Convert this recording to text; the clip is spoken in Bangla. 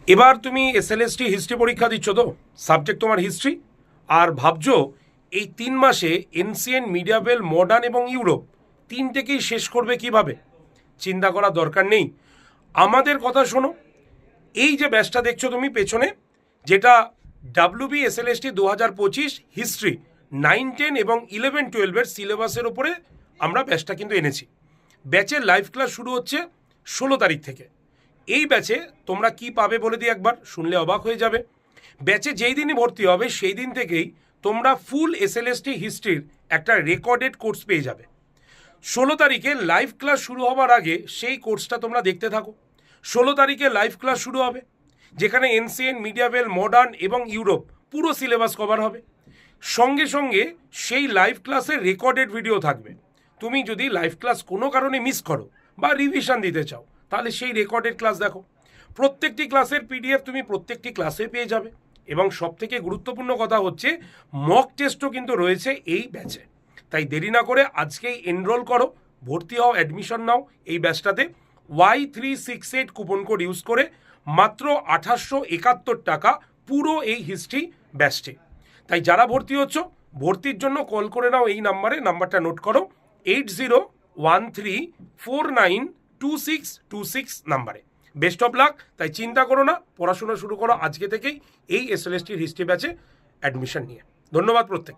এবার তুমি এসএলএসটি হিস্ট্রি পরীক্ষা দিচ্ছ তো, সাবজেক্ট তোমার হিস্ট্রি, আর ভাবছো এই 3 মাসে এনসিয়েন্ট, মিডিয়াভেল, মডার্ন এবং ইউরোপ তিনটেকেই শেষ করবে কিভাবে। চিন্তা করার দরকার নেই, আমাদের কথা শোনো। এই যে ব্যাচটা দেখছো তুমি পেছনে, যেটা ডাব্লিউবি এসএলএসটি 2025 হিস্ট্রি 9, 10 এবং 11, 12-এর সিলেবাসের ওপরে আমরা ব্যাচটা কিন্তু এনেছি। ব্যাচের লাইভ ক্লাস শুরু হচ্ছে 16 তারিখ থেকে। এই ব্যাচে তোমরা কি পাবে বলে দিই একবার, শুনলে অবাক হয়ে যাবে। ব্যাচে যেই দিনই ভর্তি হবে সেই দিন থেকেই তোমরা ফুল এসএলএসটি হিস্ট্রির একটা রেকর্ডেড কোর্স পেয়ে যাবে। 16 তারিখে লাইভ ক্লাস শুরু হওয়ার আগে সেই কোর্সটা তোমরা দেখতে থাকো। 16 তারিখে লাইভ ক্লাস শুরু হবে, যেখানে এনসিয়েন্ট, মিডিয়াভেল, মডার্ন এবং ইউরোপ পুরো সিলেবাস কভার হবে। সঙ্গে সঙ্গে সেই লাইভ ক্লাসের রেকর্ডেড ভিডিও থাকবে। তুমি যদি লাইভ ক্লাস কোনো কারণে মিস করো বা রিভিশন দিতে চাও, তাহলে সেই রেকর্ডেড ক্লাস দেখো। প্রত্যেকটি ক্লাসের পিডিএফ তুমি প্রত্যেকটি ক্লাসে পেয়ে যাবে। এবং সবথেকে গুরুত্বপূর্ণ কথা হচ্ছে, মক টেস্টও কিন্তু রয়েছে এই ব্যাচে। তাই দেরি না করে আজকেই এনরোল করো, ভর্তি হও, অ্যাডমিশন নাও এই ব্যাচটাতে। Y368 কুপন কোড ইউজ করে মাত্র 2871 টাকা পুরো এই হিস্ট্রি ব্যাচটি। তাই যারা ভর্তি হচ্ছ, ভর্তির জন্য কল করে নাও এই নাম্বারে, নাম্বারটা নোট করো, 8013492626 নাম্বারে। Best of luck. তাই চিন্তা করো না, পড়াশোনা শুরু করো আজকে থেকেই এই এসএলএসটির হিস্ট্রি ব্যাচে অ্যাডমিশন নিয়ে। ধন্যবাদ প্রত্যেক।